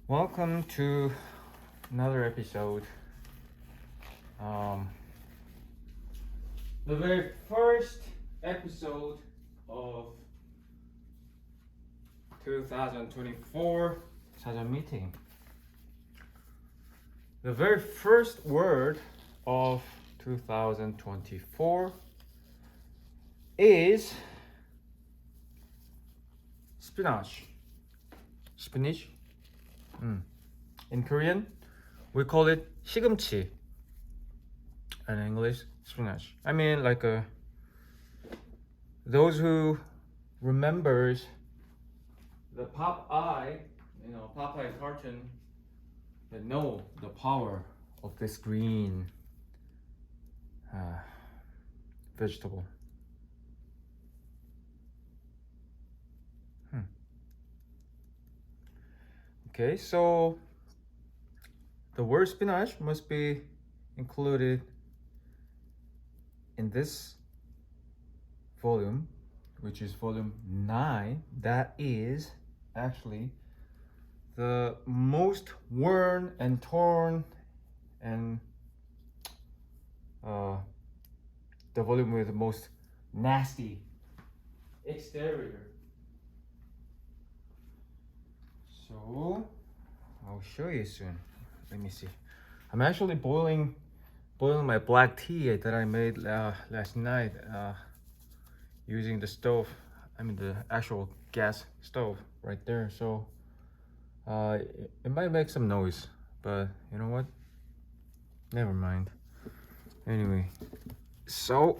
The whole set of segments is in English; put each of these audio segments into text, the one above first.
Welcome to another episode. The very first episode of 2024 사전미팅. The very first word of 2024 is spinach. Spinach. In Korean, we call it 시금치. In English, spinach. I mean, like those who remembers the Popeye cartoon, that know the power of this green vegetable. Okay, so the word spinach must be included in this volume, which is volume 9. That is actually the most worn and torn and the volume with the most nasty exterior. So I'll show you soon. Let me see. I'm actually boiling my black tea that I made last night using the stove. I mean the actual gas stove right there. So it might make some noise, but you know what? Never mind. Anyway, so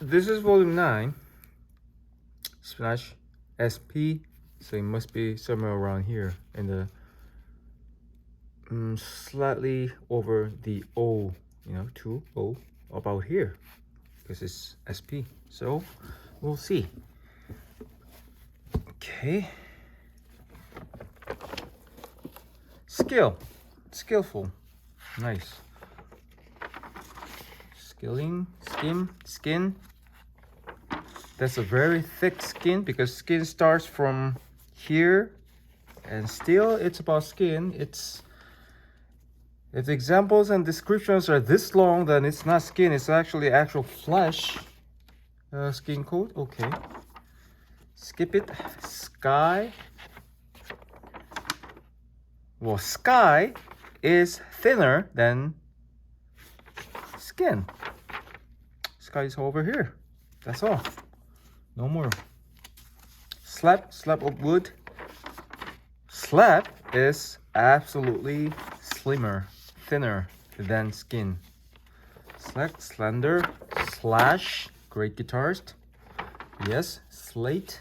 this is volume 9. Spinach SP. So it must be somewhere around here in the slightly over the O, 2O, about here, because it's SP. So we'll see. Okay. Skillful, nice. Skin. That's a very thick skin because skin starts from here and still it's about skin. If the examples and descriptions are this long, then it's not skin, it's actually actual flesh. Skin coat. Okay, skip it. Sky. Well, sky is thinner than skin. Sky is over here. That's all. No more. Slab of wood. Slab is absolutely thinner than skin. Slender, slash, great guitarist. Yes, slate.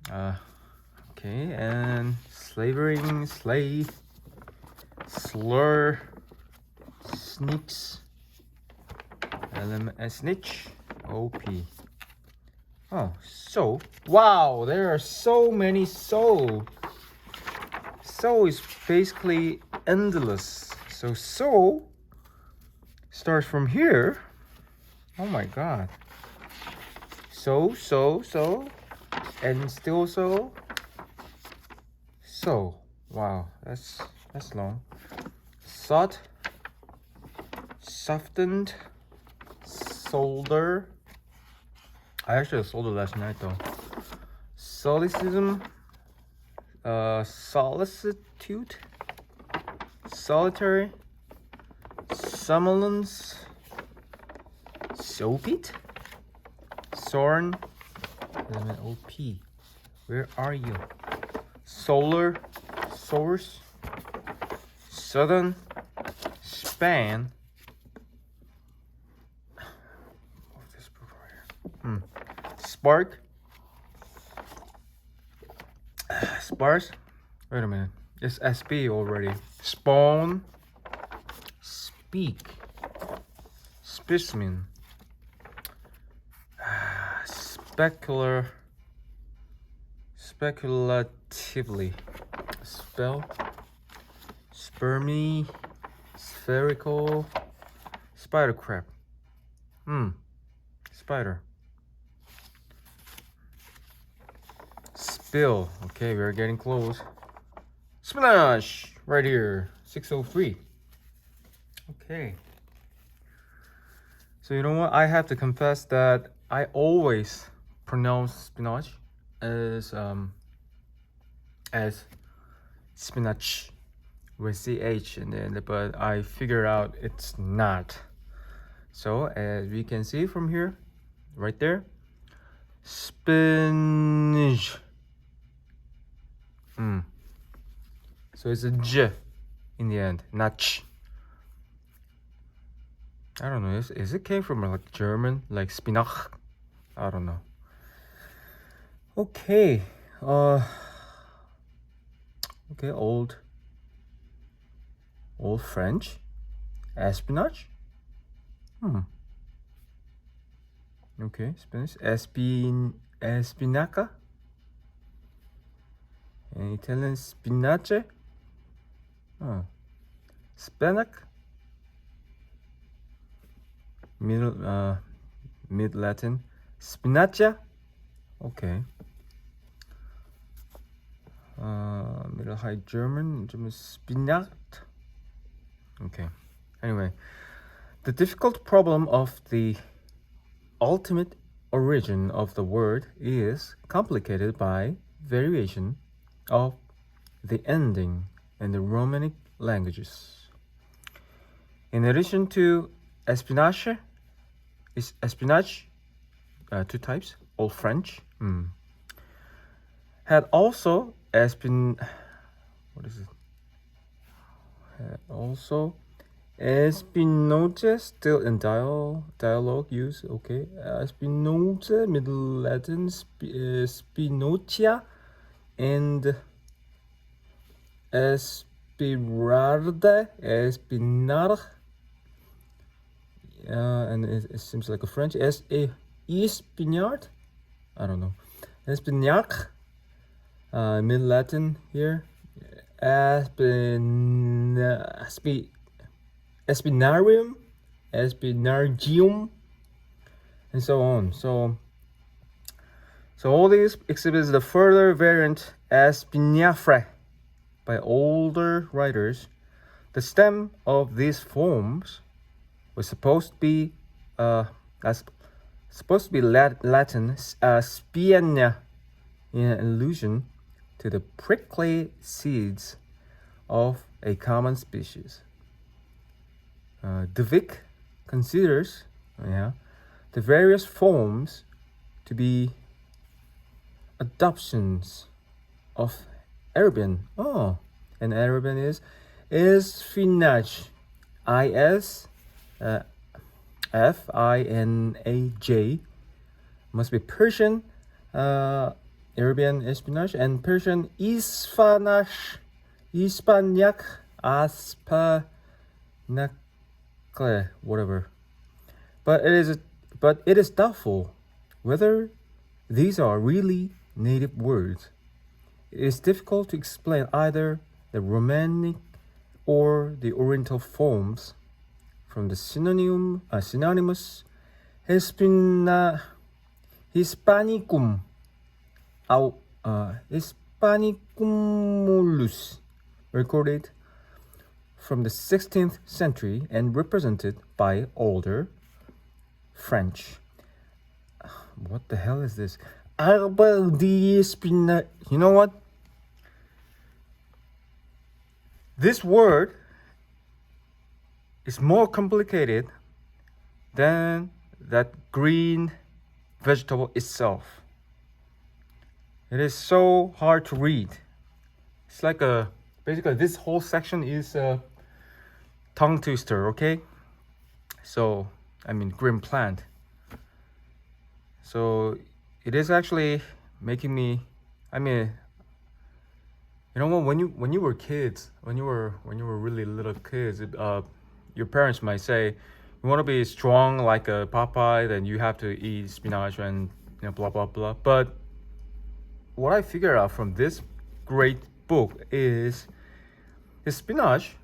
Okay, and slavering, slay, slur, sneaks, snitch, OP. Oh, so, wow, there are so many so. So is basically endless. So starts from here. Oh my god. So, and still so. So, wow, that's long. Sod, softened, solder. I actually soldered last night though. Solecism, solicitude, solitary, somnolence, soapit, sorn, element OP. Where are you? Solar, source, southern, span. This book right here. Spark. Sparse. Wait a minute. It's SP already. Spawn. Speak. Specimen. Speculatively. Spell. Spermy. Spherical. Spider crab. Spider. Spill. Okay, we're getting close. spinach right here, 603. Okay. So you know what? I have to confess that I always pronounce spinach as spinach with ch in the end, but I figured out it's not. So as we can see from here, right there, spinach. So it's a j in the end, not ch. I don't know. Is it came from like German, like spinach? I don't know. Okay. Okay. Old French. Espionage. Okay. Spanish. Espinaca. And Italian spinace. Spanac. Mid Latin spinacia. Okay. Middle High German spinat. Okay. Anyway, the difficult problem of the ultimate origin of the word is complicated by variation of the ending in the Romanic languages. In addition to espionage, two types, Old French, had also espinote, still in dialogue use, okay. Espinote, Middle Latin, spinotia, and espinar, and it seems like a French, espignard, I don't know, espignac, Middle Latin here, espinarium, espinargium, and so on. So all these exhibits the further variant espinafre by older writers. The stem of these forms was supposed to be Latin spiana, in allusion to the prickly seeds of a common species. De Vic considers the various forms to be adoptions of Arabian. And Arabian is Finaj, Finaj, must be Persian, Arabian espionage, and Persian Ispanash, Ispaniak, Aspanak, whatever. But it is doubtful whether these are really native words. It is difficult to explain either the Romanic or the Oriental forms from the synonymous Hispanicum, Hispanicumulus, recorded from the 16th century and represented by older French. What the hell is this? You know what? This word is more complicated than that green vegetable itself. It is so hard to read. It's like basically this whole section is a tongue twister, okay? So, green plant. So, it is actually making me, you know what, when you were kids, when you were really little kids, your parents might say, you want to be strong like a Popeye, then you have to eat spinach and blah blah blah. But what I figured out from this great book is spinach,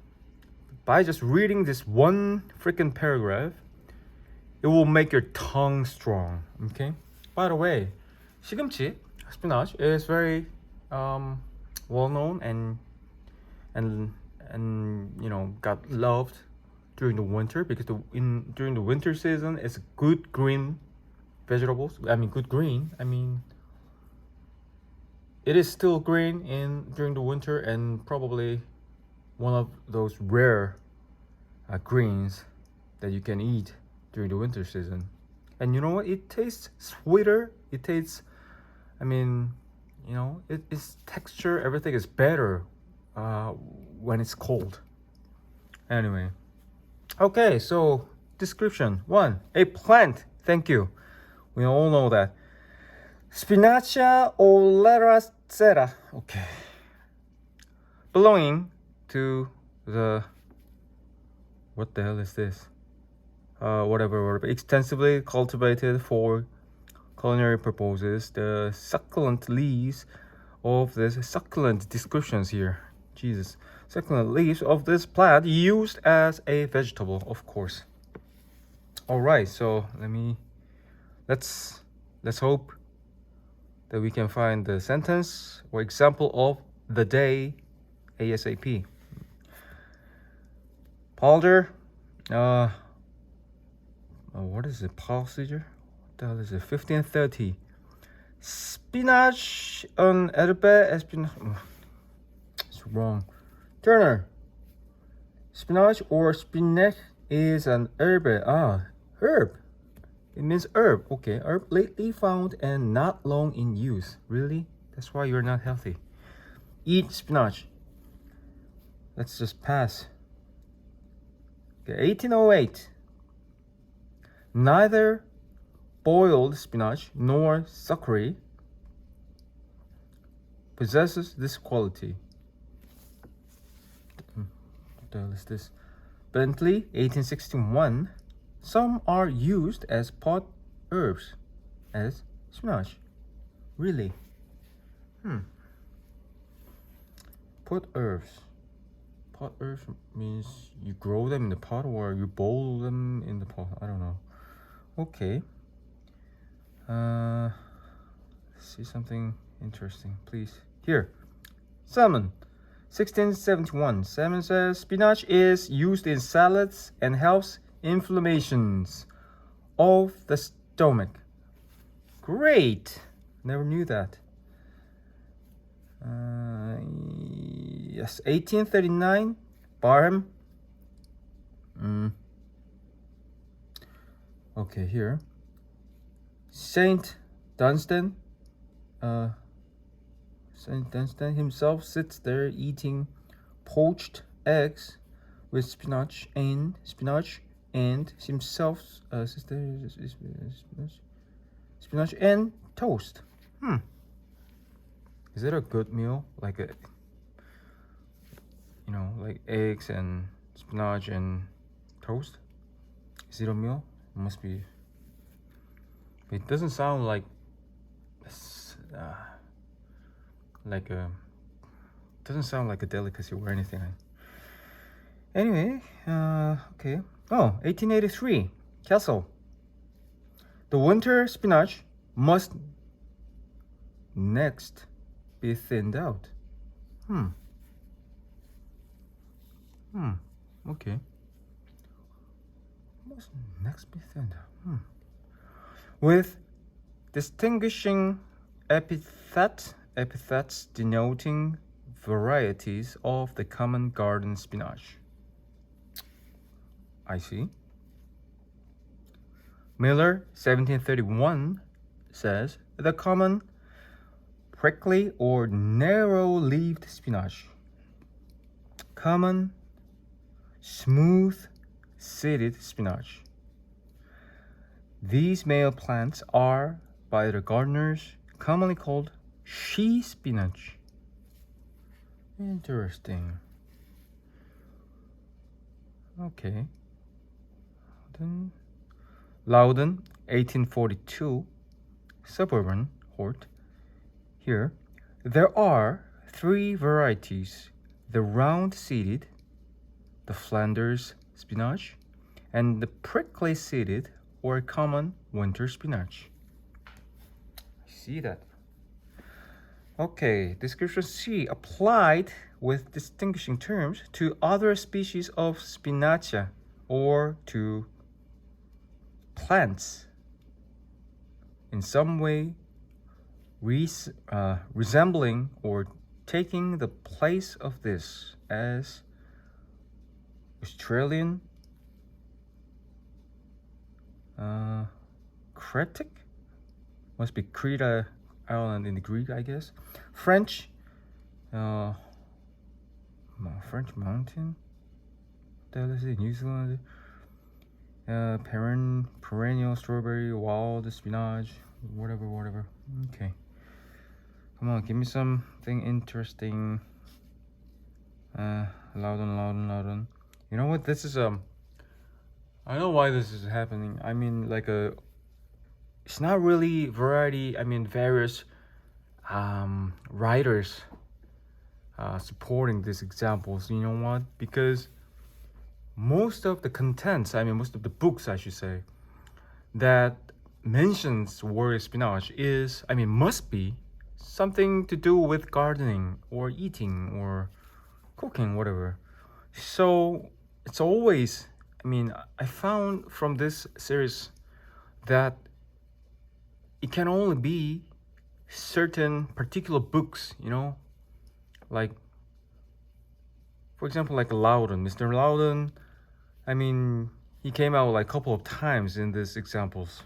by just reading this one freaking paragraph, it will make your tongue strong. Okay. By the way, 시금치, spinach, is very well known and and you know, got loved during the winter, because during the winter season it's good green vegetables. I mean, good green. I mean, it is still green during the winter, and probably one of those rare greens that you can eat during the winter season. And you know what? It tastes sweeter. It tastes, I mean, you know, its texture, everything is better when it's cold. Anyway, okay, so description. 1, a plant. Thank you. We all know that. Spinacia oleracea. Okay. Belonging to the, what the hell is this? Whatever. Extensively cultivated for culinary purposes. The succulent leaves of this succulent descriptions here. Jesus. Succulent leaves of this plant used as a vegetable, of course. All right, so let's hope that we can find the sentence or example of the day ASAP. Polder, what is it? Procedure? What the hell is it? 1530. Spinach on herbe spinach. It's wrong. Turner. Spinach or spinach is an herb. Herb. It means herb. Okay, herb lately found and not long in use. Really? That's why you're not healthy. Eat spinach. Let's just pass. Okay, 1808. Neither boiled spinach nor succory possesses this quality. What the hell is this? Bentley, 1861. Some are used as pot herbs, as spinach. Really? Pot herbs. Pot herbs means you grow them in the pot or you boil them in the pot. I don't know. Okay. Let's see something interesting, please. Here. Salmon. 1671. Salmon says spinach is used in salads and helps inflammations of the stomach. Great. Never knew that. Yes, 1839. Barham. Okay, here. Saint Dunstan. Saint Dunstan himself sits there eating poached eggs with spinach and himself spinach and toast. Is it a good meal? Like a, you know, like eggs and spinach and toast? Is it a meal? It must be. It doesn't sound like doesn't sound like a delicacy or anything. Anyway, okay. 1883. Castle. The winter spinach must next be thinned out. Okay. Must next be thinned out. With distinguishing epithets denoting varieties of the common garden spinach. I see. Miller, 1731, says the common prickly or narrow-leaved spinach. Common smooth-seeded spinach. These male plants are, by the gardeners, commonly called she spinach. Interesting. Okay. Then Loudon, 1842, suburban hort. Here, there are 3 varieties: the round-seeded, the Flanders spinach, and the prickly-seeded or common winter spinach. I see that. Okay, description C. Applied with distinguishing terms to other species of spinacia or to plants in some way resembling or taking the place of this, as Australian Cretic, must be Crete Island in the Greek, I guess. French mountain, New Zealand, perennial strawberry, wild spinach, whatever. Okay, come on, give me something interesting. Loudon. You know what? This is I know why this is happening. I mean, like it's not really variety. I mean, various writers supporting these examples. You know what? Because most of the contents, I mean, most of the books, I should say, that mentions word spinach must be something to do with gardening or eating or cooking, whatever. So it's always, I found from this series that it can only be certain particular books, like, for example, like Loudon, Mr. Loudon. He came out like a couple of times in these examples.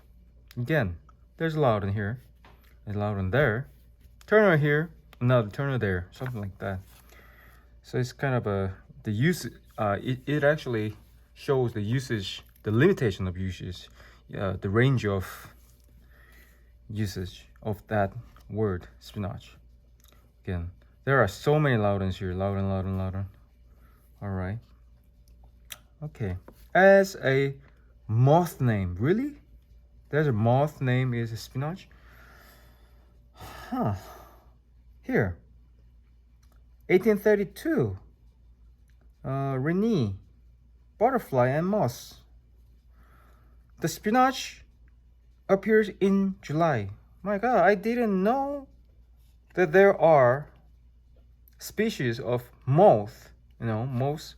Again, there's Loudon here, and Loudon there, Turner here, another Turner there, something like that. So it's kind of the use. It actually shows the usage, the limitation of usage, the range of usage of that word spinach. Again, there are so many Loudons here. Loudon. All right. Okay. As a moth name, really? There's a moth name is a spinach? Huh. Here. 1832. Renee. Butterfly and moss. The spinach appears in July. My God, I didn't know that there are species of moth. Moths.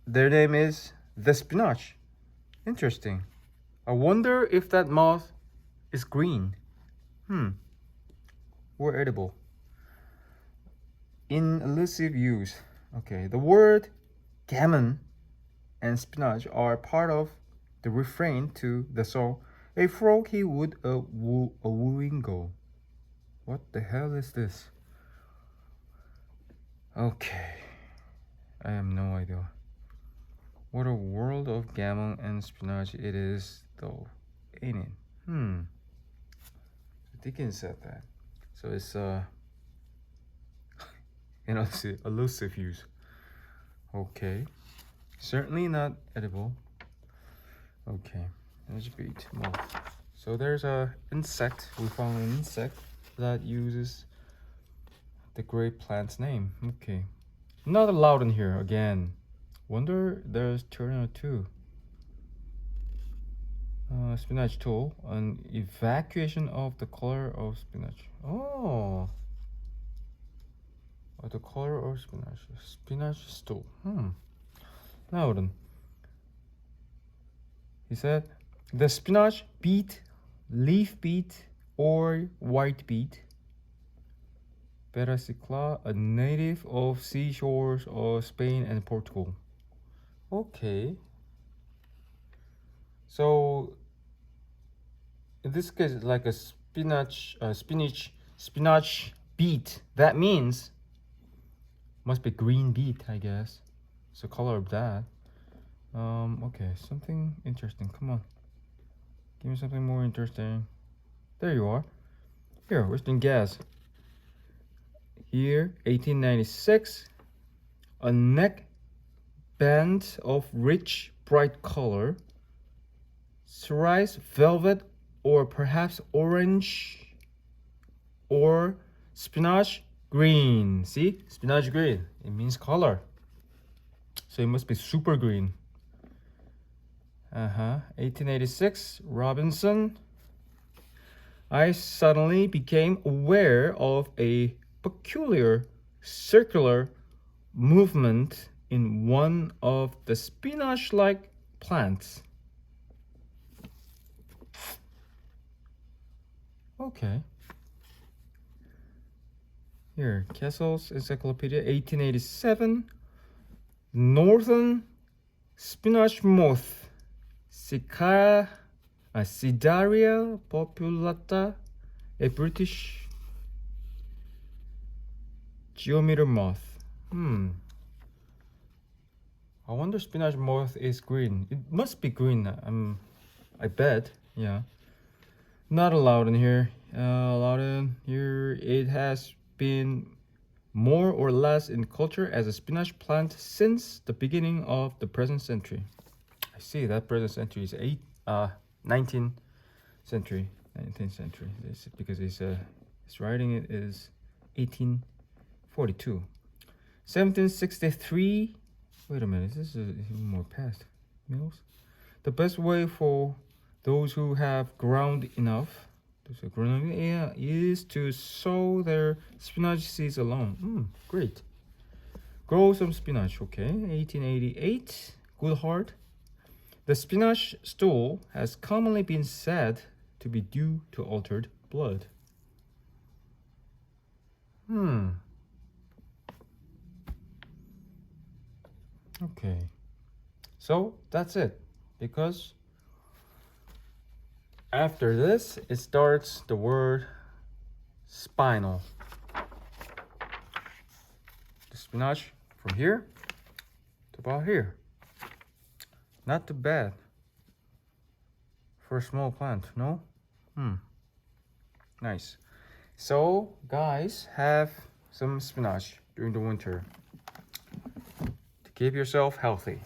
Their name is the spinach. Interesting. I wonder if that moth is green. Or edible. In elusive use. Okay, the word gammon and spinach are part of the refrain to the song "A Frog He Would a Wooing Go." What the hell is this? Okay, I have no idea. What a world of gammon and spinach it is, though, ain't it? Dickens said that. So it's elusive use. Okay, certainly not edible. Okay, let's beat moth. So there's a insect. We found an insect that uses the great plant's name. Okay, another Loudon here again. Wonder there's Turner too. Spinach tool, an evacuation of the color of spinach. Oh, the color of spinach. Spinach stool. Loudon. He said the spinach beet, leaf beet, or white beet. Perasicla, a native of seashores of Spain and Portugal. Okay. So in this case, it's like a spinach beet. That means must be green beet, I guess. It's the color of that. Okay, something interesting. Come on, give me something more interesting. There you are. Here, Western gas. Here, 1896. A neck band of rich, bright color. Cerise, velvet, or perhaps orange, or spinach green. See, spinach green. It means color. So it must be super green. 1886. Robinson. I suddenly became aware of a peculiar circular movement in one of the spinach-like plants. Okay. Here, Kessel's Encyclopedia, 1887. Northern spinach moth, Cidaria populata, a British geometer moth. I wonder spinach moth is green. It must be green. I bet. Yeah. Not allowed in here. Allowed in here. It has been more or less in culture as a spinach plant since the beginning of the present century. I see that present century is 19th century. 19th century. This because his writing it is 1842. 1763. Wait a minute. This is even more past. Mills. The best way for those who have ground enough is to sow their spinach seeds alone. Great. Grow some spinach. Okay. 1888. Goodhart. The spinach stool has commonly been said to be due to altered blood. Okay. So that's it. Because after this, it starts the word spinal. The spinach from here to about here. Not too bad for a small plant, no? Nice. So, guys, have some spinach during the winter to keep yourself healthy.